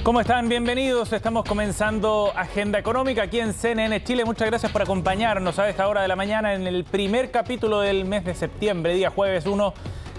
¿Cómo están? Bienvenidos. Estamos comenzando Agenda Económica aquí en CNN Chile. Muchas gracias por acompañarnos a esta hora de la mañana en el primer capítulo del mes de septiembre, día jueves 1.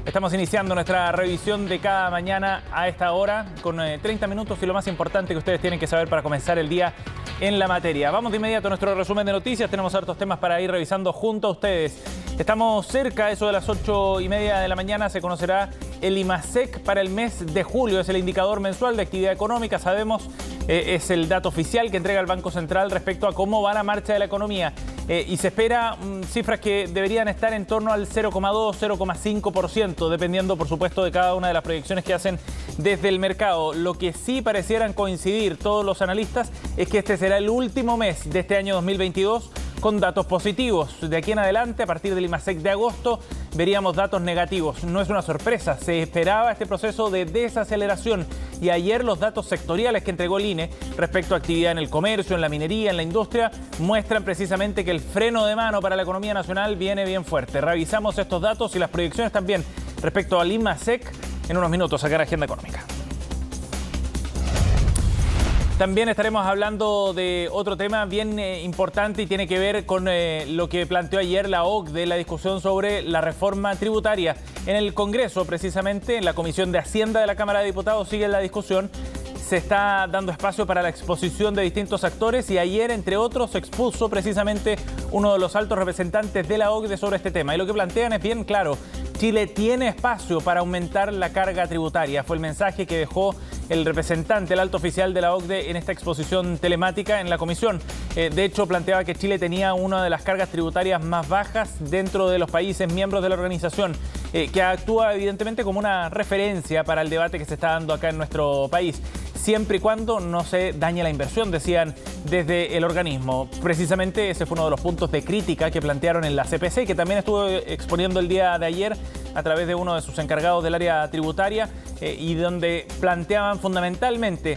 Estamos iniciando nuestra revisión de cada mañana a esta hora con 30 minutos y lo más importante que ustedes tienen que saber para comenzar el día en la materia. Vamos de inmediato a nuestro resumen de noticias. Tenemos hartos temas para ir revisando junto a ustedes. Estamos cerca, eso de las 8:30 de la mañana se conocerá el IMASEC para el mes de julio. Es el indicador mensual de actividad económica. Sabemos, es el dato oficial que entrega el Banco Central respecto a cómo va la marcha de la economía. Y se espera cifras que deberían estar en torno al 0,2-0,5%, dependiendo, por supuesto, de cada una de las proyecciones que hacen desde el mercado. Lo que sí parecieran coincidir todos los analistas es que este será el último mes de este año 2022 con datos positivos. De aquí en adelante, a partir del IMASEC de agosto, veríamos datos negativos. No es una sorpresa, se esperaba este proceso de desaceleración y ayer los datos sectoriales que entregó el INE respecto a actividad en el comercio, en la minería, en la industria, muestran precisamente que el freno de mano para la economía nacional viene bien fuerte. Revisamos estos datos y las proyecciones también respecto al IMASEC en unos minutos acá en Agenda Económica. También estaremos hablando de otro tema bien importante y tiene que ver con lo que planteó ayer la OCDE, la discusión sobre la reforma tributaria. En el Congreso, precisamente, en la Comisión de Hacienda de la Cámara de Diputados sigue la discusión. Se está dando espacio para la exposición de distintos actores y ayer, entre otros, se expuso precisamente uno de los altos representantes de la OCDE sobre este tema. Y lo que plantean es bien claro. Chile tiene espacio para aumentar la carga tributaria. Fue el mensaje que dejó el representante, el alto oficial de la OCDE en esta exposición telemática en la comisión. De hecho, planteaba que Chile tenía una de las cargas tributarias más bajas dentro de los países miembros de la organización, que actúa evidentemente como una referencia para el debate que se está dando acá en nuestro país, siempre y cuando no se dañe la inversión, decían desde el organismo. Precisamente ese fue uno de los puntos de crítica que plantearon en la CPC, que también estuvo exponiendo el día de ayer a través de uno de sus encargados del área tributaria, y donde planteaban fundamentalmente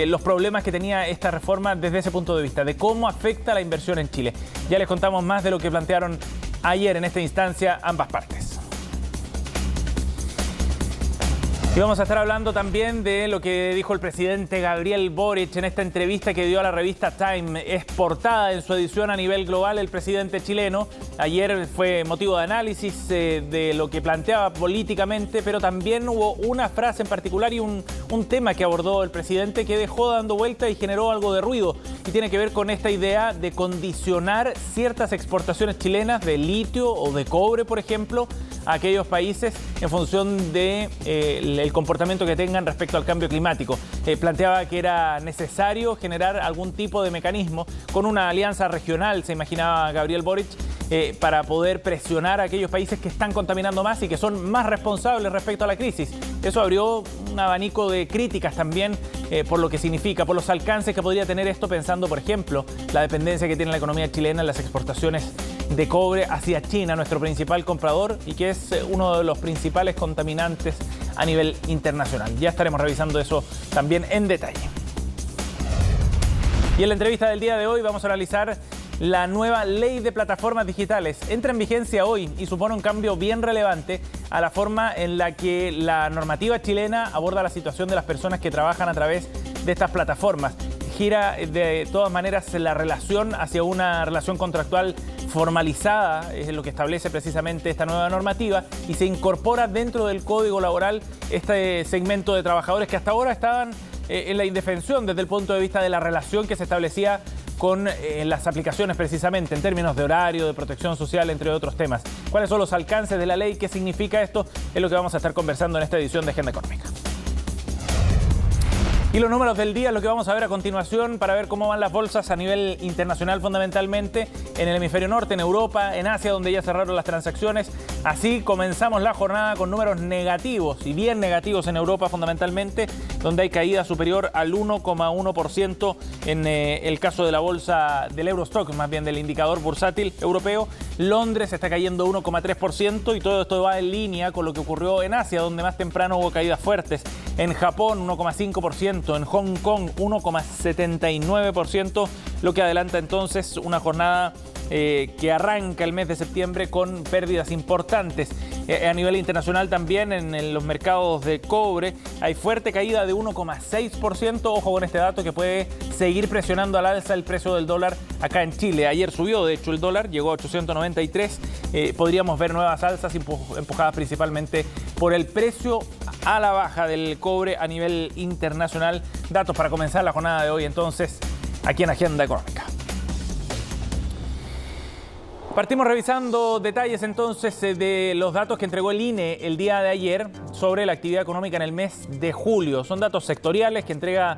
los problemas que tenía esta reforma desde ese punto de vista, de cómo afecta la inversión en Chile. Ya les contamos más de lo que plantearon ayer en esta instancia ambas partes. Y vamos a estar hablando también de lo que dijo el presidente Gabriel Boric en esta entrevista que dio a la revista Time. Es portada en su edición a nivel global el presidente chileno. Ayer fue motivo de análisis de lo que planteaba políticamente, pero también hubo una frase en particular y un tema que abordó el presidente que dejó dando vuelta y generó algo de ruido. Y tiene que ver con esta idea de condicionar ciertas exportaciones chilenas de litio o de cobre, por ejemplo, a aquellos países en función de el comportamiento que tengan respecto al cambio climático. Planteaba que era necesario generar algún tipo de mecanismo con una alianza regional, se imaginaba Gabriel Boric, para poder presionar a aquellos países que están contaminando más y que son más responsables respecto a la crisis. Eso abrió un abanico de críticas también por lo que significa, por los alcances que podría tener esto, pensando, por ejemplo, la dependencia que tiene la economía chilena en las exportaciones de cobre hacia China, nuestro principal comprador y que es uno de los principales contaminantes a nivel internacional. Ya estaremos revisando eso también en detalle. Y en la entrevista del día de hoy vamos a analizar la nueva ley de plataformas digitales. Entra en vigencia hoy y supone un cambio bien relevante a la forma en la que la normativa chilena aborda la situación de las personas que trabajan a través de estas plataformas. Gira de todas maneras la relación hacia una relación contractual formalizada, es lo que establece precisamente esta nueva normativa, y se incorpora dentro del Código Laboral este segmento de trabajadores que hasta ahora estaban en la indefensión desde el punto de vista de la relación que se establecía con las aplicaciones precisamente en términos de horario, de protección social, entre otros temas. ¿Cuáles son los alcances de la ley? ¿Qué significa esto? Es lo que vamos a estar conversando en esta edición de Agenda Económica. Y los números del día es lo que vamos a ver a continuación para ver cómo van las bolsas a nivel internacional, fundamentalmente en el hemisferio norte, en Europa, en Asia, donde ya cerraron las transacciones. Así comenzamos la jornada con números negativos y bien negativos en Europa fundamentalmente, donde hay caída superior al 1,1% en el caso de la bolsa del Eurostock, más bien del indicador bursátil europeo. Londres está cayendo 1,3% y todo esto va en línea con lo que ocurrió en Asia, donde más temprano hubo caídas fuertes. En Japón 1,5%, en Hong Kong 1,79%, lo que adelanta entonces una jornada que arranca el mes de septiembre con pérdidas importantes. A nivel internacional también en los mercados de cobre hay fuerte caída de 1,6%. Ojo con este dato que puede seguir presionando al alza el precio del dólar acá en Chile. Ayer subió, de hecho, el dólar, llegó a 893. Podríamos ver nuevas alzas empujadas principalmente por el precio a la baja del cobre a nivel internacional. Datos para comenzar la jornada de hoy, entonces, aquí en Agenda Económica. Partimos revisando detalles entonces de los datos que entregó el INE el día de ayer sobre la actividad económica en el mes de julio. Son datos sectoriales que entrega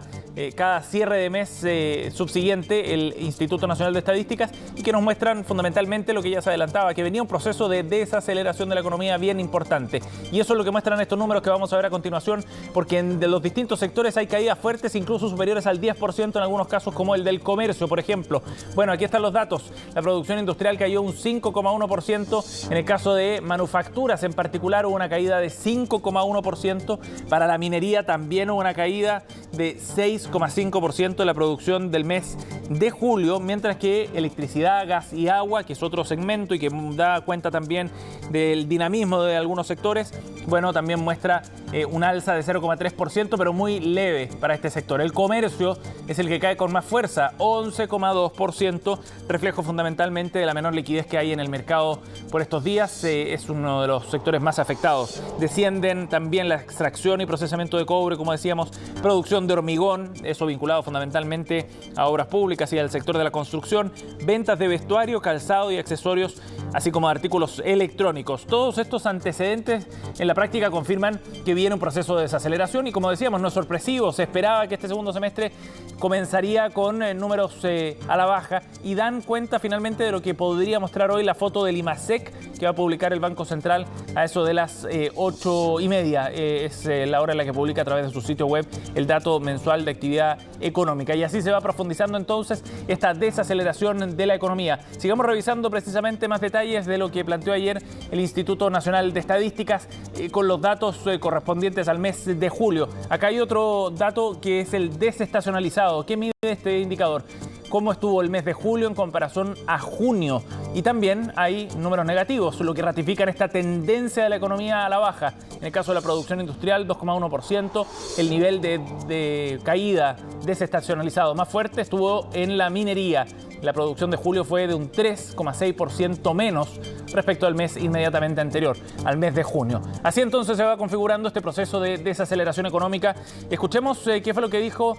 cada cierre de mes subsiguiente el Instituto Nacional de Estadísticas y que nos muestran fundamentalmente lo que ya se adelantaba, que venía un proceso de desaceleración de la economía bien importante. Y eso es lo que muestran estos números que vamos a ver a continuación, porque de los distintos sectores hay caídas fuertes, incluso superiores al 10% en algunos casos, como el del comercio, por ejemplo. Bueno, aquí están los datos. La producción industrial cayó un 5,1%. En el caso de manufacturas en particular hubo una caída de 5,1%. Para la minería también hubo una caída de 6,5% de la producción del mes de julio, mientras que electricidad, gas y agua, que es otro segmento y que da cuenta también del dinamismo de algunos sectores, bueno, también muestra un alza de 0,3%, pero muy leve para este sector. El comercio es el que cae con más fuerza, 11,2%, reflejo fundamentalmente de la menor liquidez que hay en el mercado por estos días. Es uno de los sectores más afectados. Descienden también la extracción y procesamiento de cobre, como decíamos, producción de hormigón, eso vinculado fundamentalmente a obras públicas y al sector de la construcción, ventas de vestuario, calzado y accesorios, así como de artículos electrónicos. Todos estos antecedentes en la práctica confirman que viene un proceso de desaceleración y, como decíamos, no es sorpresivo. Se esperaba que este segundo semestre comenzaría con números a la baja y dan cuenta finalmente de lo que podría mostrar hoy la foto del IMASEC que va a publicar el Banco Central a eso de las 8:30. Es la hora en la que publica a través de su sitio web el dato mensual de actividad económica. Y así se va profundizando entonces esta desaceleración de la economía. Sigamos revisando precisamente más detalles de lo que planteó ayer el Instituto Nacional de Estadísticas con los datos correspondientes al mes de julio. Acá hay otro dato que es el desestacionalizado. ¿Qué mide este indicador? Cómo estuvo el mes de julio en comparación a junio. Y también hay números negativos, lo que ratifican esta tendencia de la economía a la baja. En el caso de la producción industrial, 2,1%. El nivel de caída desestacionalizado más fuerte estuvo en la minería. La producción de julio fue de un 3,6% menos respecto al mes inmediatamente anterior, al mes de junio. Así entonces se va configurando este proceso de desaceleración económica. Escuchemos qué fue lo que dijo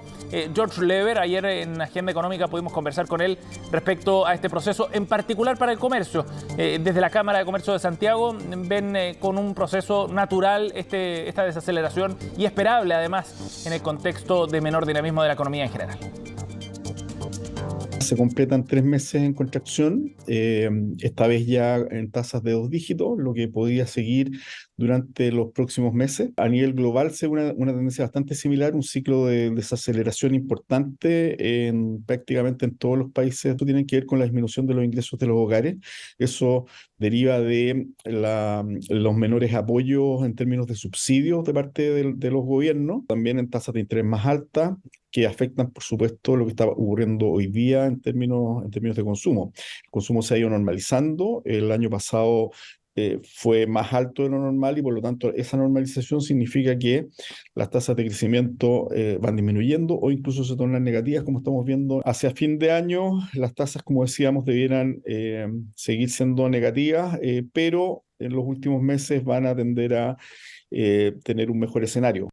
George Lever. Ayer en Agenda Económica pudimos conversar con él respecto a este proceso, en particular para el comercio. Desde la Cámara de Comercio de Santiago ven con un proceso natural esta desaceleración y esperable además en el contexto de menor dinamismo de la economía en general. Se completan 3 meses en contracción, esta vez ya en tasas de 2 dígitos, lo que podría seguir durante los próximos meses. A nivel global se ve una tendencia bastante similar, un ciclo de desaceleración importante prácticamente en todos los países. Esto tiene que ver con la disminución de los ingresos de los hogares. Eso deriva de los menores apoyos en términos de subsidios de parte de los gobiernos, también en tasas de interés más altas, que afectan, por supuesto, lo que está ocurriendo hoy día en términos de consumo. El consumo se ha ido normalizando. El año pasado fue más alto de lo normal y, por lo tanto, esa normalización significa que las tasas de crecimiento van disminuyendo o incluso se tornan negativas, como estamos viendo. Hacia fin de año, las tasas, como decíamos, debieran seguir siendo negativas, pero en los últimos meses van a tender a tener un mejor escenario.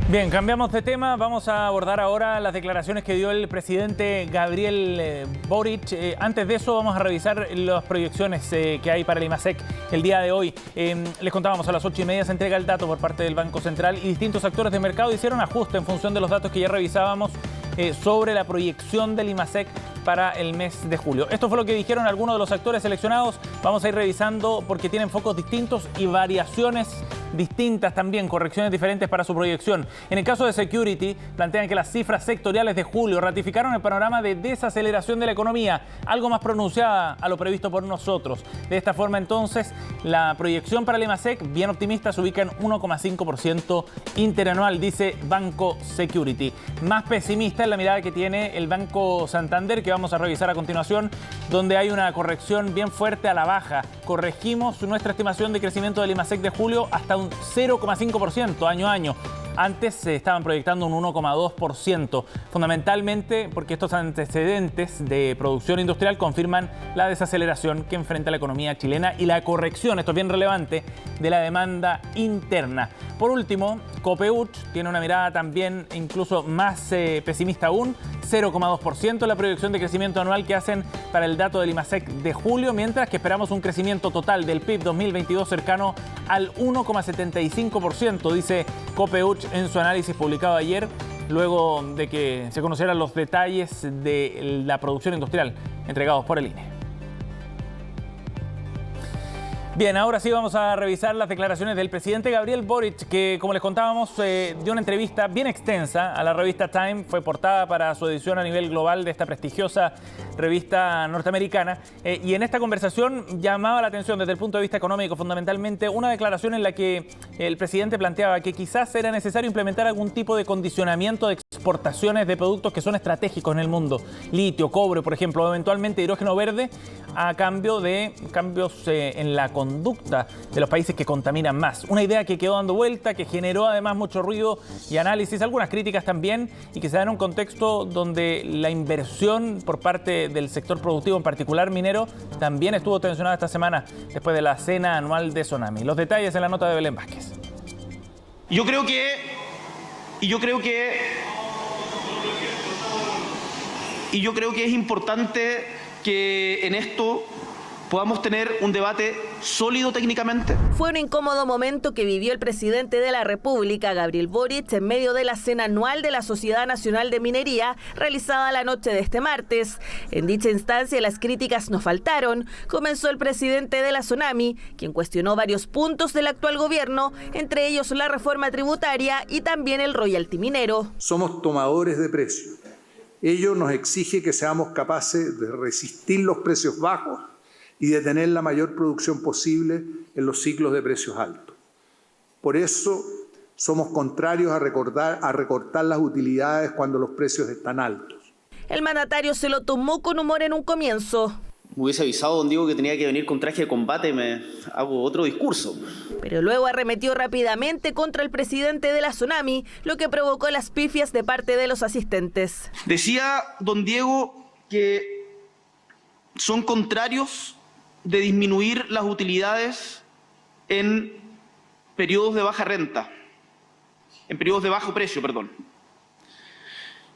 Bien, cambiamos de tema. Vamos a abordar ahora las declaraciones que dio el presidente Gabriel Boric. Antes de eso, vamos a revisar las proyecciones que hay para el IMASEC el día de hoy. Les contábamos, a las 8:30 se entrega el dato por parte del Banco Central y distintos actores de mercado hicieron ajuste en función de los datos que ya revisábamos sobre la proyección del IMASEC para el mes de julio. Esto fue lo que dijeron algunos de los actores seleccionados. Vamos a ir revisando porque tienen focos distintos y variaciones distintas también, correcciones diferentes para su proyección. En el caso de Security, plantean que las cifras sectoriales de julio ratificaron el panorama de desaceleración de la economía, algo más pronunciada a lo previsto por nosotros. De esta forma, entonces, la proyección para el IMASEC, bien optimista, se ubica en 1,5% interanual, dice Banco Security. Más pesimista es la mirada que tiene el Banco Santander, que vamos a revisar a continuación, donde hay una corrección bien fuerte a la baja. Corregimos nuestra estimación de crecimiento del IMASEC de julio hasta un 0,5% año a año. Antes se estaban proyectando un 1,2%, fundamentalmente porque estos antecedentes de producción industrial confirman la desaceleración que enfrenta la economía chilena y la corrección, esto es bien relevante, de la demanda interna. Por último, Copeuch tiene una mirada también incluso más pesimista aún, 0,2% la proyección de crecimiento anual que hacen para el dato del IMASEC de julio, mientras que esperamos un crecimiento total del PIB 2022 cercano al 1,75%, dice Copeuch en su análisis publicado ayer, luego de que se conocieran los detalles de la producción industrial entregados por el INE. Bien, ahora sí vamos a revisar las declaraciones del presidente Gabriel Boric, que, como les contábamos, dio una entrevista bien extensa a la revista Time. Fue portada para su edición a nivel global de esta prestigiosa revista norteamericana. Y en esta conversación llamaba la atención desde el punto de vista económico, fundamentalmente, una declaración en la que el presidente planteaba que quizás era necesario implementar algún tipo de condicionamiento de exportaciones de productos que son estratégicos en el mundo. Litio, cobre, por ejemplo, o eventualmente hidrógeno verde, a cambio de cambios en la conducta de los países que contaminan más. Una idea que quedó dando vuelta, que generó además mucho ruido y análisis, algunas críticas también, y que se da en un contexto donde la inversión por parte del sector productivo, en particular minero, también estuvo tensionada esta semana después de la cena anual de Sonami. Los detalles en la nota de Belén Vázquez. Yo creo que es importante que en esto podamos tener un debate sólido técnicamente. Fue un incómodo momento que vivió el presidente de la República, Gabriel Boric, en medio de la cena anual de la Sociedad Nacional de Minería, realizada la noche de este martes. En dicha instancia, las críticas no faltaron. Comenzó el presidente de la Sonami, quien cuestionó varios puntos del actual gobierno, entre ellos la reforma tributaria y también el royalty minero. Somos tomadores de precios. Ello nos exige que seamos capaces de resistir los precios bajos y de tener la mayor producción posible en los ciclos de precios altos. Por eso somos contrarios a recortar las utilidades cuando los precios están altos. El mandatario se lo tomó con humor en un comienzo. Me hubiese avisado, don Diego, que tenía que venir con traje de combate y me hago otro discurso. Pero luego arremetió rápidamente contra el presidente de la Sonami, lo que provocó las pifias de parte de los asistentes. Decía don Diego que son contrarios de disminuir las utilidades en periodos de baja renta, en periodos de bajo precio, perdón.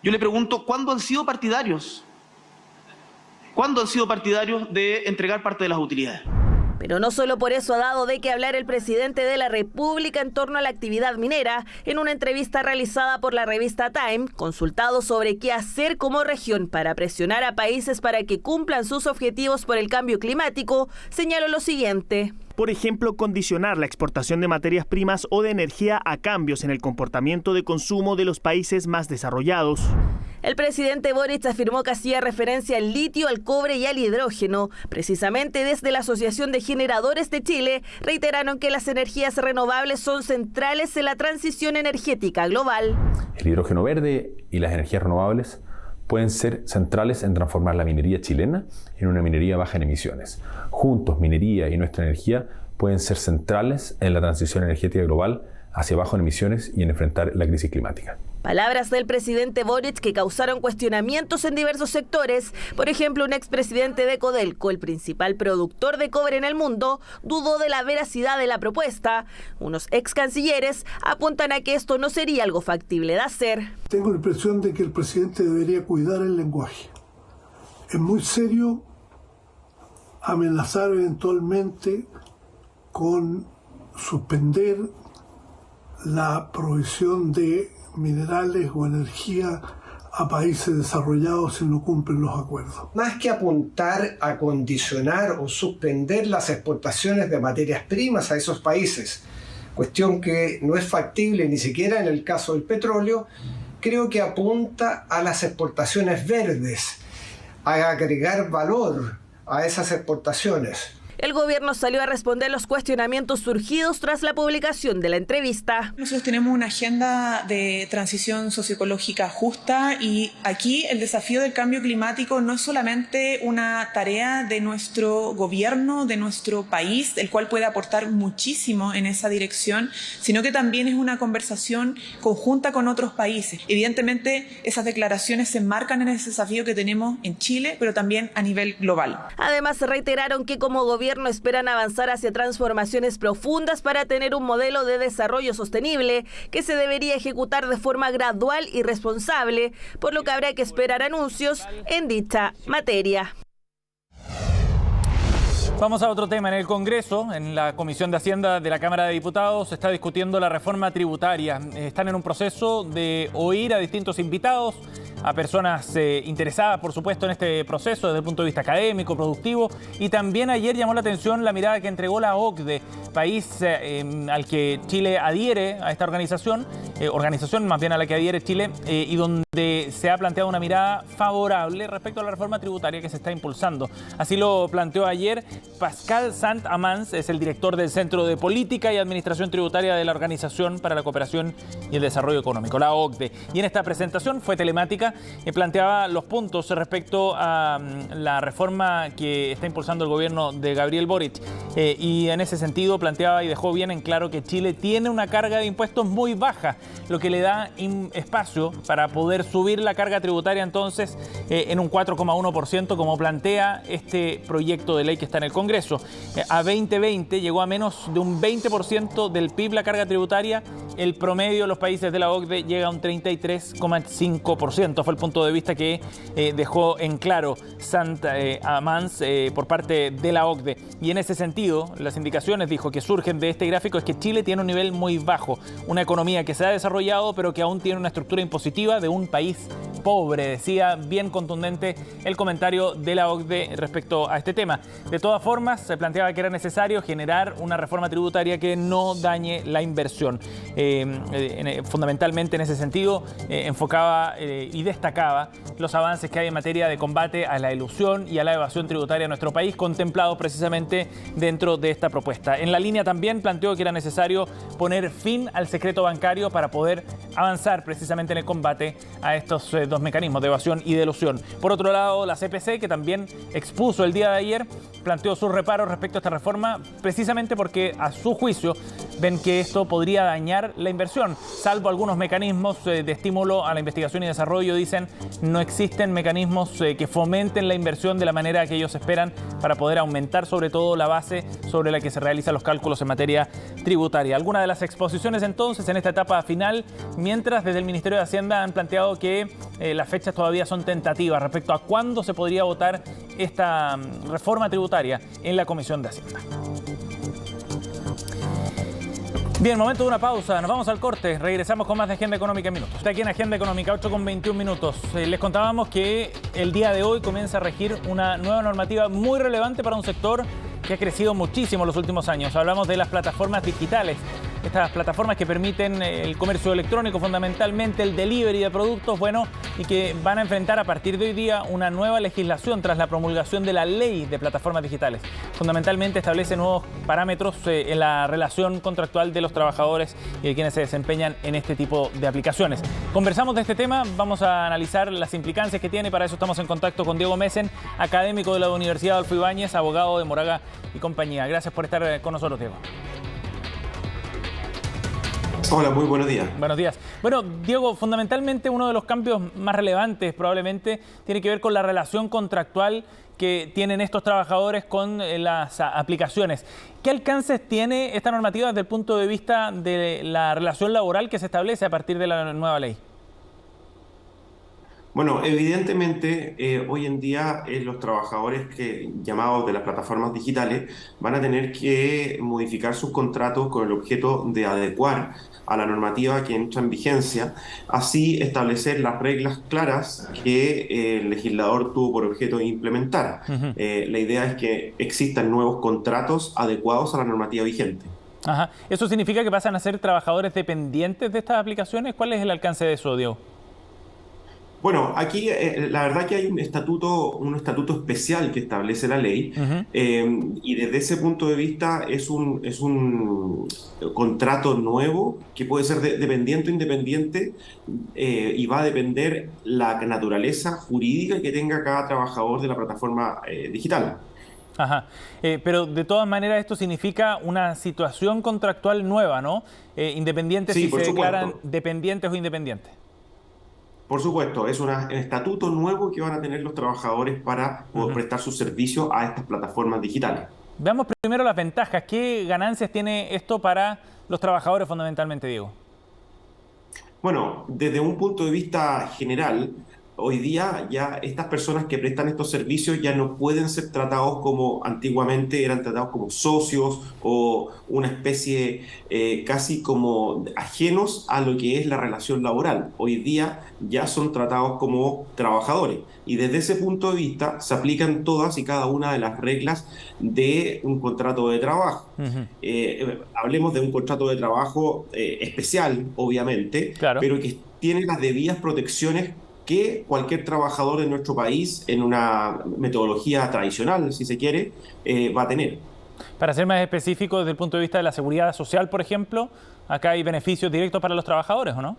Yo le pregunto, ¿cuándo han sido partidarios? ¿Cuándo han sido partidarios de entregar parte de las utilidades? Pero no solo por eso ha dado de qué hablar el presidente de la República en torno a la actividad minera. En una entrevista realizada por la revista Time, consultado sobre qué hacer como región para presionar a países para que cumplan sus objetivos por el cambio climático, señaló lo siguiente. Por ejemplo, condicionar la exportación de materias primas o de energía a cambios en el comportamiento de consumo de los países más desarrollados. El presidente Boric afirmó que hacía referencia al litio, al cobre y al hidrógeno. Precisamente desde la Asociación de Generadores de Chile reiteraron que las energías renovables son centrales en la transición energética global. El hidrógeno verde y las energías renovables pueden ser centrales en transformar la minería chilena en una minería baja en emisiones. Juntos, minería y nuestra energía pueden ser centrales en la transición energética global hacia bajo en emisiones y en enfrentar la crisis climática. Palabras del presidente Boric que causaron cuestionamientos en diversos sectores. Por ejemplo, un expresidente de Codelco, el principal productor de cobre en el mundo, dudó de la veracidad de la propuesta. Unos ex cancilleres apuntan a que esto no sería algo factible de hacer. Tengo la impresión de que el presidente debería cuidar el lenguaje. Es muy serio amenazar eventualmente con suspender la provisión de minerales o energía a países desarrollados si no cumplen los acuerdos. Más que apuntar a condicionar o suspender las exportaciones de materias primas a esos países, cuestión que no es factible ni siquiera en el caso del petróleo, creo que apunta a las exportaciones verdes, a agregar valor a esas exportaciones. El gobierno salió a responder los cuestionamientos surgidos tras la publicación de la entrevista. Nosotros tenemos una agenda de transición socioecológica justa y aquí el desafío del cambio climático no es solamente una tarea de nuestro gobierno, de nuestro país, el cual puede aportar muchísimo en esa dirección, sino que también es una conversación conjunta con otros países. Evidentemente, esas declaraciones se enmarcan en ese desafío que tenemos en Chile, pero también a nivel global. Además, reiteraron que como gobierno esperan avanzar hacia transformaciones profundas para tener un modelo de desarrollo sostenible que se debería ejecutar de forma gradual y responsable, por lo que habrá que esperar anuncios en dicha materia. Vamos a otro tema. En el Congreso, en la Comisión de Hacienda de la Cámara de Diputados, se está discutiendo la reforma tributaria. Están en un proceso de oír a distintos invitados, a personas interesadas, por supuesto, en este proceso desde el punto de vista académico, productivo. Y también ayer llamó la atención la mirada que entregó la OCDE, país al que Chile adhiere a esta organización más bien a la que adhiere Chile, y donde se ha planteado una mirada favorable respecto a la reforma tributaria que se está impulsando. Así lo planteó ayer Pascal Sant-Amans, es el director del Centro de Política y Administración Tributaria de la Organización para la Cooperación y el Desarrollo Económico, la OCDE. Y en esta presentación fue telemática, planteaba los puntos respecto a la reforma que está impulsando el gobierno de Gabriel Boric. Y en ese sentido planteaba y dejó bien en claro que Chile tiene una carga de impuestos muy baja, lo que le da espacio para poder subir la carga tributaria entonces en un 4,1%, como plantea este proyecto de ley que está en el Congreso. A 2020 llegó a menos de un 20% del PIB la carga tributaria. El promedio de los países de la OCDE llega a un 33,5%. Fue el punto de vista que dejó en claro Sant-Amans por parte de la OCDE. Y en ese sentido, las indicaciones, dijo, que surgen de este gráfico es que Chile tiene un nivel muy bajo, una economía que se ha desarrollado pero que aún tiene una estructura impositiva de un país pobre. Decía bien contundente el comentario de la OCDE respecto a este tema. De todas formas, se planteaba que era necesario generar una reforma tributaria que no dañe la inversión. Fundamentalmente en ese sentido enfocaba y destacaba los avances que hay en materia de combate a la elusión y a la evasión tributaria en nuestro país, contemplados precisamente dentro de esta propuesta. En la línea también planteó que era necesario poner fin al secreto bancario para poder avanzar precisamente en el combate a estos dos mecanismos de evasión y de elusión. Por otro lado, la CPC, que también expuso el día de ayer, planteó sus reparos respecto a esta reforma, precisamente porque a su juicio ven que esto podría dañar la inversión, salvo algunos mecanismos de estímulo a la investigación y desarrollo. Dicen, no existen mecanismos que fomenten la inversión de la manera que ellos esperan para poder aumentar sobre todo la base sobre la que se realizan los cálculos en materia tributaria. Algunas de las exposiciones entonces en esta etapa final, mientras desde el Ministerio de Hacienda han planteado que las fechas todavía son tentativas respecto a cuándo se podría votar esta reforma tributaria en la Comisión de Hacienda. Bien, momento de una pausa, nos vamos al corte, regresamos con más de Agenda Económica en minutos. Está aquí en Agenda Económica, 8:21 minutos. Les contábamos que el día de hoy comienza a regir una nueva normativa muy relevante para un sector que ha crecido muchísimo en los últimos años. Hablamos de las plataformas digitales, estas plataformas que permiten el comercio electrónico, fundamentalmente el delivery de productos, y que van a enfrentar a partir de hoy día una nueva legislación tras la promulgación de la ley de plataformas digitales. Fundamentalmente establece nuevos parámetros en la relación contractual de los trabajadores y de quienes se desempeñan en este tipo de aplicaciones. Conversamos de este tema, vamos a analizar las implicancias que tiene. Para eso estamos en contacto con Diego Messen, académico de la Universidad Adolfo Ibáñez, abogado de Moraga y compañía. Gracias por estar con nosotros, Diego. Hola, muy buenos días. Buenos días. Bueno, Diego, fundamentalmente uno de los cambios más relevantes probablemente tiene que ver con la relación contractual que tienen estos trabajadores con las aplicaciones. ¿Qué alcances tiene esta normativa desde el punto de vista de la relación laboral que se establece a partir de la nueva ley? Bueno, evidentemente hoy en día los trabajadores llamados de las plataformas digitales van a tener que modificar sus contratos con el objeto de adecuar a la normativa que entra en vigencia, así establecer las reglas claras que el legislador tuvo por objeto de implementar. La idea es que existan nuevos contratos adecuados a la normativa vigente. Ajá. ¿Eso significa que pasan a ser trabajadores dependientes de estas aplicaciones? ¿Cuál es el alcance de eso, Diego? Bueno, aquí la verdad que hay un estatuto especial que establece la ley, y desde ese punto de vista es un contrato nuevo que puede ser dependiente o independiente, y va a depender la naturaleza jurídica que tenga cada trabajador de la plataforma digital. Ajá. Pero de todas maneras esto significa una situación contractual nueva, ¿no? Independientes Sí, si por se supuesto. declaran dependientes o independientes. Por supuesto, es un estatuto nuevo que van a tener los trabajadores para poder prestar sus servicios a estas plataformas digitales. Veamos primero las ventajas. ¿Qué ganancias tiene esto para los trabajadores fundamentalmente, Diego? Bueno, desde un punto de vista general, hoy día ya estas personas que prestan estos servicios ya no pueden ser tratados como antiguamente eran tratados, como socios o una especie casi como ajenos a lo que es la relación laboral. Hoy día ya son tratados como trabajadores, y desde ese punto de vista se aplican todas y cada una de las reglas de un contrato de trabajo. Hablemos de un contrato de trabajo especial, obviamente, claro, pero que tiene las debidas protecciones que cualquier trabajador de nuestro país, en una metodología tradicional, si se quiere, va a tener. Para ser más específico, desde el punto de vista de la seguridad social, por ejemplo, acá hay beneficios directos para los trabajadores, ¿o no?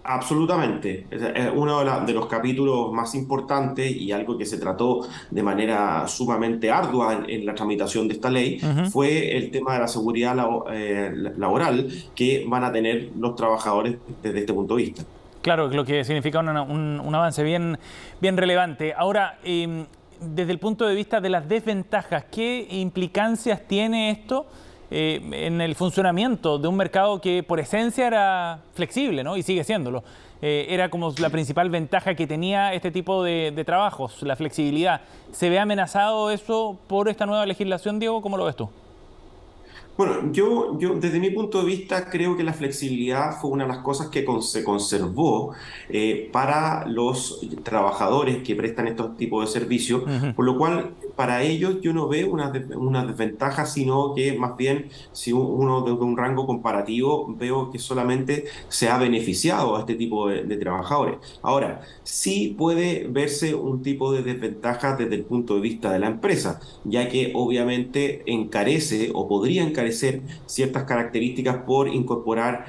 Absolutamente. Es uno de los capítulos más importantes, y algo que se trató de manera sumamente ardua en la tramitación de esta ley, fue el tema de la seguridad laboral que van a tener los trabajadores desde este punto de vista. Claro, lo que significa un avance bien relevante. Ahora, desde el punto de vista de las desventajas, ¿qué implicancias tiene esto en el funcionamiento de un mercado que por esencia era flexible, ¿no? Y sigue siéndolo? Era como la principal ventaja que tenía este tipo de trabajos, la flexibilidad. ¿Se ve amenazado eso por esta nueva legislación, Diego? ¿Cómo lo ves tú? Bueno, yo desde mi punto de vista creo que la flexibilidad fue una de las cosas que se conservó para los trabajadores que prestan estos tipos de servicios, por lo cual para ellos yo no veo una desventaja, sino que más bien, si uno de un rango comparativo, veo que solamente se ha beneficiado a este tipo de trabajadores. Ahora, sí puede verse un tipo de desventaja desde el punto de vista de la empresa, ya que obviamente encarece o podría encarecer ciertas características por incorporar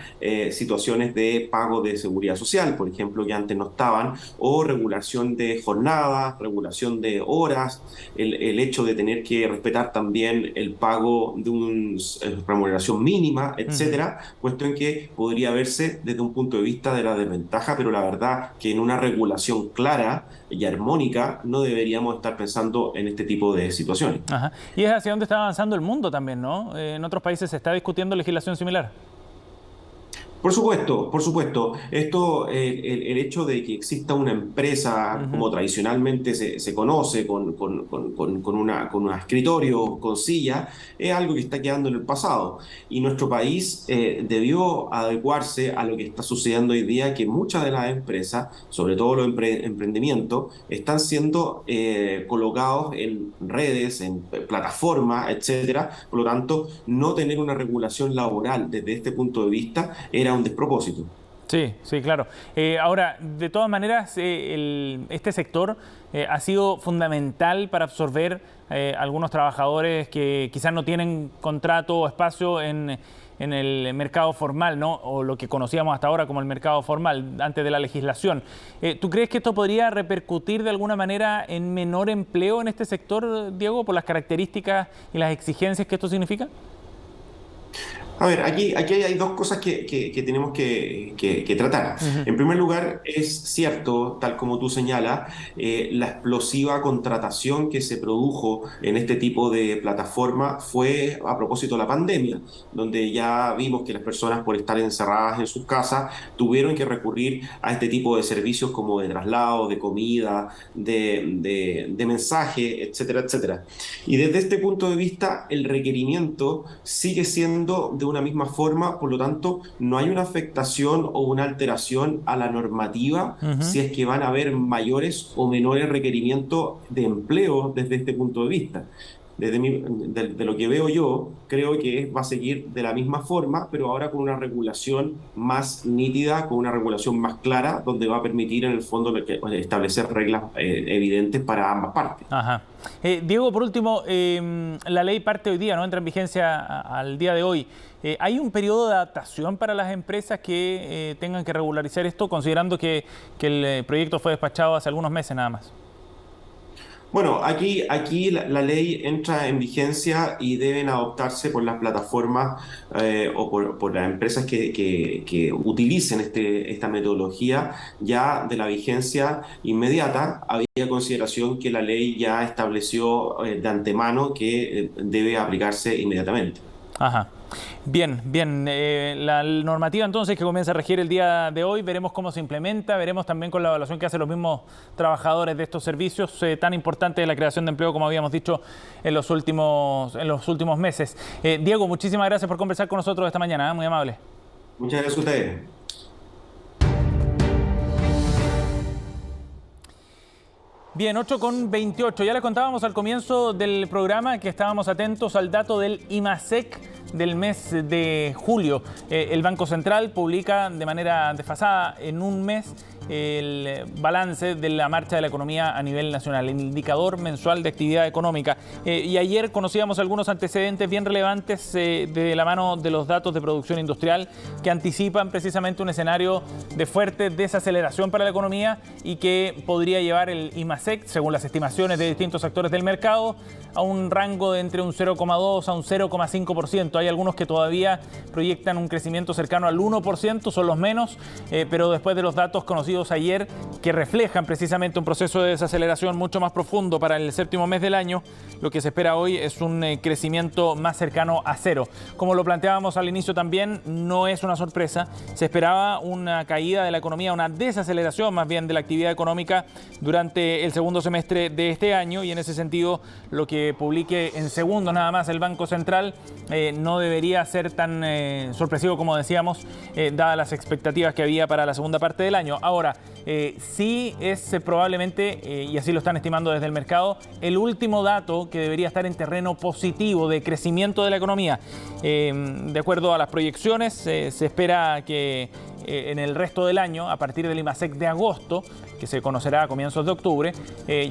situaciones de pago de seguridad social, por ejemplo, que antes no estaban, o regulación de jornadas, regulación de horas, el hecho de tener que respetar también el pago de una remuneración mínima, etcétera, cuestión que podría verse desde un punto de vista de la desventaja, pero la verdad que en una regulación clara y armónica no deberíamos estar pensando en este tipo de situaciones. Ajá. Y es hacia donde está avanzando el mundo también, ¿no? En otros países se está discutiendo legislación similar. Por supuesto, por supuesto. Esto, el hecho de que exista una empresa como tradicionalmente se conoce, con un escritorio, con silla, es algo que está quedando en el pasado. Y nuestro país debió adecuarse a lo que está sucediendo hoy día, que muchas de las empresas, sobre todo los emprendimientos, están siendo colocados en redes, en plataformas, etcétera. Por lo tanto, no tener una regulación laboral desde este punto de vista era un despropósito. Sí, sí, claro. Ahora, de todas maneras, este sector ha sido fundamental para absorber algunos trabajadores que quizás no tienen contrato o espacio en el mercado formal, ¿no? O lo que conocíamos hasta ahora como el mercado formal, antes de la legislación. ¿Tú crees que esto podría repercutir de alguna manera en menor empleo en este sector, Diego, por las características y las exigencias que esto significa? A ver, aquí hay dos cosas que tenemos que tratar. En primer lugar, es cierto, tal como tú señalas, la explosiva contratación que se produjo en este tipo de plataforma fue a propósito de la pandemia, donde ya vimos que las personas, por estar encerradas en sus casas, tuvieron que recurrir a este tipo de servicios como de traslado, de comida, de mensaje, etcétera, etcétera. Y desde este punto de vista, el requerimiento sigue siendo de una misma forma, por lo tanto, no hay una afectación o una alteración a la normativa si es que van a haber mayores o menores requerimientos de empleo desde este punto de vista. de lo que veo yo, creo que va a seguir de la misma forma, pero ahora con una regulación más nítida, con una regulación más clara, donde va a permitir en el fondo establecer reglas evidentes para ambas partes. Ajá. Diego, por último, la ley parte hoy día, ¿no? Entra en vigencia al día de hoy. ¿Hay un periodo de adaptación para las empresas que tengan que regularizar esto, considerando que el proyecto fue despachado hace algunos meses nada más? Bueno, aquí la ley entra en vigencia y deben adoptarse por las plataformas o por las empresas que utilicen esta metodología ya de la vigencia inmediata. Había consideración que la ley ya estableció de antemano que debe aplicarse inmediatamente. Ajá. Bien. La normativa entonces que comienza a regir el día de hoy, veremos cómo se implementa, veremos también con la evaluación que hacen los mismos trabajadores de estos servicios tan importantes de la creación de empleo, como habíamos dicho en los últimos meses. Diego, muchísimas gracias por conversar con nosotros esta mañana, muy amable. Muchas gracias a ustedes. Bien, 8:28. Ya les contábamos al comienzo del programa que estábamos atentos al dato del IMASEC del mes de julio. El Banco Central publica de manera desfasada en un mes el balance de la marcha de la economía a nivel nacional, el indicador mensual de actividad económica. Y ayer conocíamos algunos antecedentes bien relevantes de la mano de los datos de producción industrial que anticipan precisamente un escenario de fuerte desaceleración para la economía y que podría llevar el IMASEC, según las estimaciones de distintos actores del mercado, a un rango de entre un 0,2 a un 0,5%. Hay algunos que todavía proyectan un crecimiento cercano al 1%, son los menos, pero después de los datos conocidos ayer que reflejan precisamente un proceso de desaceleración mucho más profundo para el séptimo mes del año, lo que se espera hoy es un crecimiento más cercano a cero. Como lo planteábamos al inicio también, no es una sorpresa, se esperaba una caída de la economía, una desaceleración más bien de la actividad económica durante el segundo semestre de este año, y en ese sentido lo que publique en segundos nada más el Banco Central no debería ser tan sorpresivo como decíamos, dadas las expectativas que había para la segunda parte del año. Ahora, sí es probablemente, y así lo están estimando desde el mercado, el último dato que debería estar en terreno positivo de crecimiento de la economía. De acuerdo a las proyecciones, se espera que en el resto del año, a partir del IMASEC de agosto, que se conocerá a comienzos de octubre,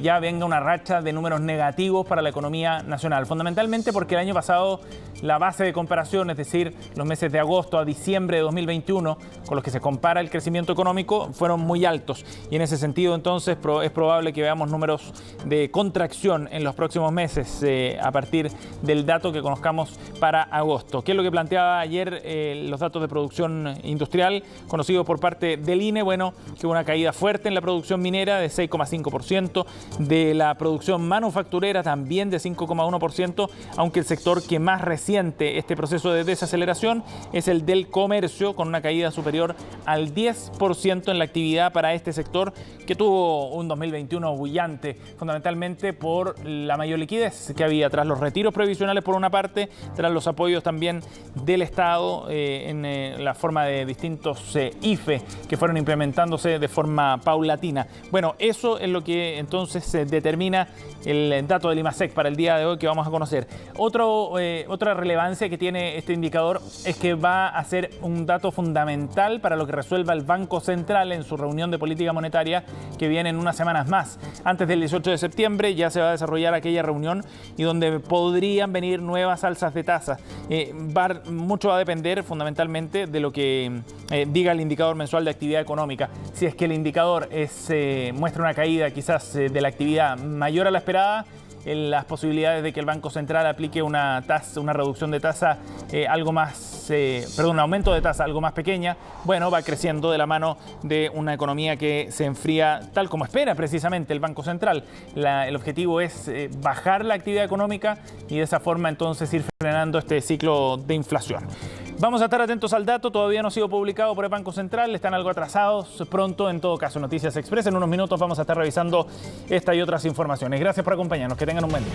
ya venga una racha de números negativos para la economía nacional. Fundamentalmente porque el año pasado la base de comparación, es decir, los meses de agosto a diciembre de 2021, con los que se compara el crecimiento económico, fueron muy altos. Y en ese sentido, entonces, es probable que veamos números de contracción en los próximos meses a partir del dato que conozcamos para agosto. ¿Qué es lo que planteaba ayer los datos de producción industrial conocidos por parte del INE? Bueno, que hubo una caída fuerte en la producción minera de 6,5%, de la producción manufacturera también de 5,1%, aunque el sector que más resiente este proceso de desaceleración es el del comercio, con una caída superior al 10% en la actividad para este sector, que tuvo un 2021 bullante, fundamentalmente por la mayor liquidez que había tras los retiros previsionales por una parte, tras los apoyos también del Estado en la forma de distintos IFE que fueron implementándose de forma paulatina. Bueno, eso es lo que entonces determina el dato del IMASEC para el día de hoy que vamos a conocer. Otra relevancia que tiene este indicador es que va a ser un dato fundamental para lo que resuelva el Banco Central en su reunión de política monetaria que viene en unas semanas más. Antes del 18 de septiembre ya se va a desarrollar aquella reunión y donde podrían venir nuevas alzas de tasas. Mucho va a depender fundamentalmente de lo que diga el indicador mensual de actividad económica. Si es que el indicador muestra una caída quizás de la actividad mayor a la esperada, las posibilidades de que el Banco Central aplique una reducción de tasa un aumento de tasa algo más pequeña, bueno, va creciendo de la mano de una economía que se enfría tal como espera precisamente el Banco Central. El objetivo es bajar la actividad económica y de esa forma entonces ir frenando este ciclo de inflación. Vamos a estar atentos al dato, todavía no ha sido publicado por el Banco Central, están algo atrasados. Pronto, en todo caso, Noticias Express. En unos minutos vamos a estar revisando esta y otras informaciones. Gracias por acompañarnos, que tengan un buen día.